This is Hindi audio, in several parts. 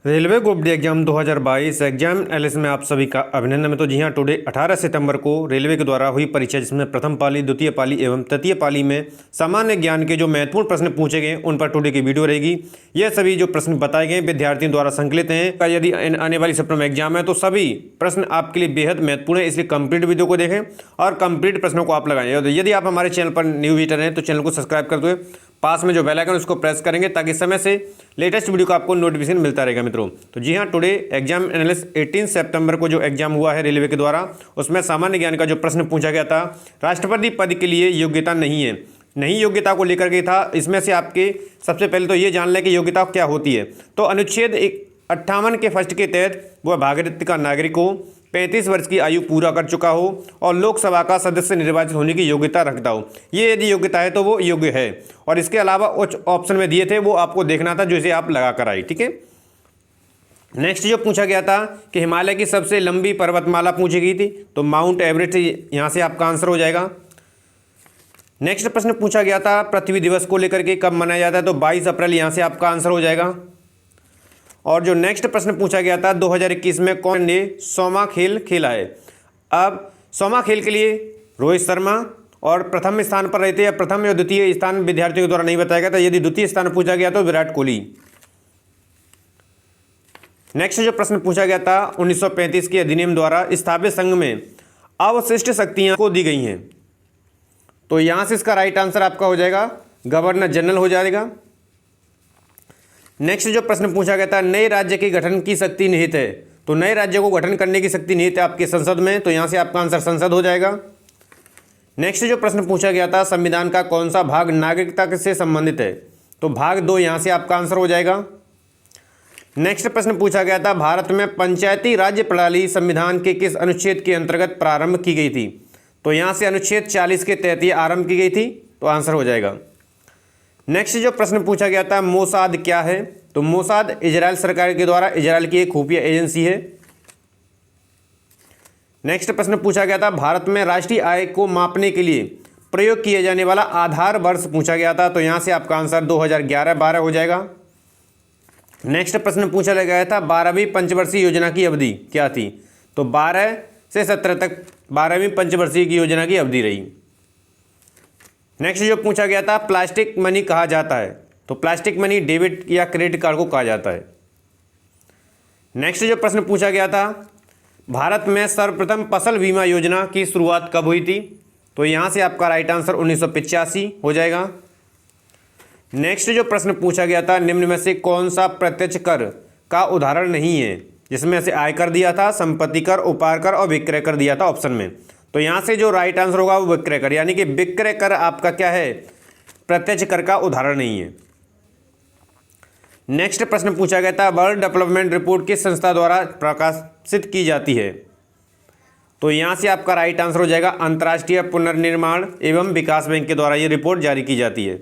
Railway group D exam 2022 exam analysis में आप सभी का अभिनंदन। तो जी हाँ, टुडे 18 सितंबर को रेलवे के द्वारा हुई परीक्षा जिसमें प्रथम पाली, द्वितीय पाली एवं तृतीय पाली में सामान्य ज्ञान के जो महत्वपूर्ण प्रश्न पूछे गए उन पर टुडे की वीडियो रहेगी। यह सभी जो प्रश्न बताए गए विद्यार्थियों द्वारा संकलित हैं। यदि आने वाली सप्ताह एग्जाम है तो सभी प्रश्न आपके लिए बेहद महत्वपूर्ण है, इसलिए कंप्लीट वीडियो को देखें और कंप्लीट प्रश्नों को आप लगाएं। यदि आप हमारे चैनल पर न्यू विजिटर हैं तो चैनल को सब्सक्राइब कर दो, पास में जो बेल आइकन उसको प्रेस करेंगे ताकि समय से लेटेस्ट वीडियो का आपको नोटिफिकेशन मिलता रहेगा मित्रों। तो जी हाँ, टुडे एग्जाम एनालिसिस 18 सितंबर को जो एग्जाम हुआ है रेलवे के द्वारा, उसमें सामान्य ज्ञान का जो प्रश्न पूछा गया था, राष्ट्रपति पद के लिए योग्यता नहीं है, नहीं योग्यता को लेकर के था। इसमें से आपके सबसे पहले तो ये जान लें कि योग्यता क्या होती है। तो अनुच्छेद 58 के फर्स्ट के तहत वह भारत का नागरिक हो, 35 वर्ष की आयु पूरा कर चुका हो और लोकसभा का सदस्य निर्वाचित होने की योग्यता रखता हो। ये यदि योग्यता है तो वो योग्य है। और इसके अलावा कुछ ऑप्शन में दिए थे वो आपको देखना था, जो इसे आप लगा कर आई। ठीक है, नेक्स्ट जो पूछा गया था कि हिमालय की सबसे लंबी पर्वतमाला पूछी गई थी, तो माउंट एवरेस्ट यहाँ से आपका आंसर हो जाएगा। नेक्स्ट प्रश्न पूछा गया था पृथ्वी दिवस को लेकर के कब मनाया जाता है, तो 22 अप्रैल यहाँ से आपका आंसर हो जाएगा। और जो नेक्स्ट प्रश्न पूछा गया था 2021 में कौन ने सोमा खेल खेला है। अब सोमा खेल के लिए रोहित शर्मा और प्रथम स्थान पर रहते हैं। प्रथम या द्वितीय स्थान विद्यार्थियों के द्वारा नहीं बताया गया था। यदि द्वितीय स्थान पूछा गया तो विराट कोहली। नेक्स्ट जो प्रश्न पूछा गया था 1935 के अधिनियम द्वारा स्थापित संघ में अवशिष्ट शक्तियां को दी गई हैं, तो यहां से इसका राइट आंसर आपका हो जाएगा गवर्नर जनरल हो जाएगा। नेक्स्ट जो प्रश्न पूछा गया था नए राज्य के गठन की शक्ति निहित है, तो नए राज्य को गठन करने की शक्ति निहित है आपके संसद में, तो यहां से आपका आंसर संसद हो जाएगा। नेक्स्ट जो प्रश्न पूछा गया था संविधान का कौन सा भाग नागरिकता से संबंधित है, तो भाग 2 यहां से आपका आंसर हो जाएगा। नेक्स्ट प्रश्न पूछा गया था भारत में पंचायती राज्य प्रणाली संविधान के किस अनुच्छेद के अंतर्गत प्रारंभ की गई थी, तो यहां से अनुच्छेद 40 के तहत ये आरंभ की गई थी, तो आंसर हो जाएगा। नेक्स्ट जो प्रश्न पूछा गया था मोसाद क्या है, तो मोसाद इजराइल सरकार के द्वारा इजराइल की एक खुफिया एजेंसी है। नेक्स्ट प्रश्न पूछा गया था भारत में राष्ट्रीय आय को मापने के लिए प्रयोग किया जाने वाला आधार वर्ष पूछा गया था, तो यहां से आपका आंसर 2011-12 हो जाएगा। नेक्स्ट प्रश्न पूछा गया था 12वीं पंचवर्षीय योजना की अवधि क्या थी, तो 12 से 17 तक 12वीं पंचवर्षीय की योजना की अवधि रही। नेक्स्ट जो पूछा गया था प्लास्टिक मनी कहा जाता है, तो प्लास्टिक मनी डेबिट या क्रेडिट कार्ड को कहा जाता है। नेक्स्ट जो प्रश्न पूछा गया था भारत में सर्वप्रथम फसल बीमा योजना की शुरुआत कब हुई थी, तो यहां से आपका राइट आंसर 1985 हो जाएगा। नेक्स्ट जो प्रश्न पूछा गया था निम्न में से कौन सा प्रत्यक्ष कर का उदाहरण नहीं है, जिसमें से आयकर दिया था, संपत्ति कर, उपहार कर और विक्रय कर दिया था ऑप्शन में, तो यहां से जो राइट आंसर होगा वो विक्रय कर, यानी कि विक्रय कर आपका क्या है, प्रत्यक्ष कर का उदाहरण नहीं है। नेक्स्ट प्रश्न पूछा गया था वर्ल्ड डेवलपमेंट रिपोर्ट किस संस्था द्वारा प्रकाशित की जाती है, तो यहां से आपका राइट आंसर हो जाएगा अंतर्राष्ट्रीय पुनर्निर्माण एवं विकास बैंक के द्वारा ये रिपोर्ट जारी की जाती है।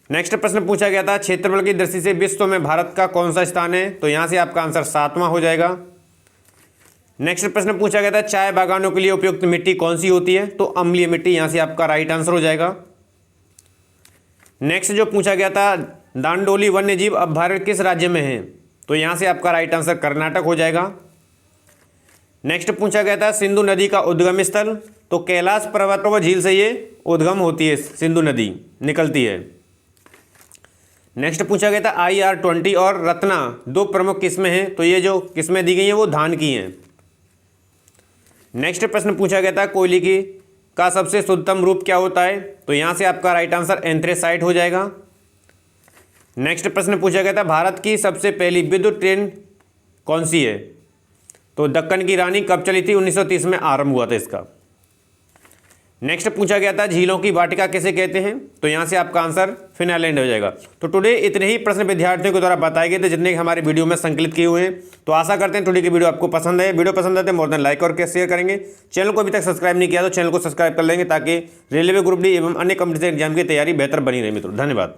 नेक्स्ट प्रश्न पूछा गया था क्षेत्रफल की दृष्टि से विश्व में भारत का कौन सा स्थान है, तो यहां से आपका आंसर 7वां हो जाएगा। नेक्स्ट प्रश्न पूछा गया था चाय बागानों के लिए उपयुक्त मिट्टी कौन सी होती है, तो अम्लीय मिट्टी, यहां से आपका राइट आंसर हो जाएगा। नेक्स्ट जो पूछा गया था दांडोली वन्यजीव अभयारण्य किस राज्य में है, तो यहां से आपका राइट आंसर कर्नाटक हो जाएगा। नेक्स्ट पूछा गया था सिंधु नदी का उद्गम स्थल, तो कैलाश पर्वत व झील से ये उद्गम होती है, सिंधु नदी निकलती है। नेक्स्ट पूछा गया था IR-20 और रत्ना 2 प्रमुख किस्में हैं, तो ये जो किस्में दी गई हैं वो धान की हैं। नेक्स्ट प्रश्न पूछा गया था कोयले की का सबसे शुद्धतम रूप क्या होता है, तो यहां से आपका राइट आंसर एंथ्रेसाइट हो जाएगा। नेक्स्ट प्रश्न पूछा गया था भारत की सबसे पहली विद्युत ट्रेन कौन सी है, तो दक्कन की रानी कब चली थी, 1930 में आरंभ हुआ था इसका। नेक्स्ट पूछा गया था झीलों की वाटिका किसे कहते हैं, तो यहां से आपका आंसर फिनलैंड हो जाएगा। तो टुडे इतने ही प्रश्न विद्यार्थियों के द्वारा बताए गए थे जितने हमारे वीडियो में संकलित किए हुए हैं। तो आशा करते हैं टुडे की वीडियो आपको पसंद है। वीडियो पसंद आते हैं मोर देन लाइक और शेयर करेंगे। चैनल को अभी तक सब्सक्राइब नहीं किया तो चैनल को सब्सक्राइब कर लेंगे ताकि रेलवे ग्रुप डी एवं अन्य कॉम्पिटिटिव एग्जाम की तैयारी बेहतर बनी रहे मित्रों। धन्यवाद।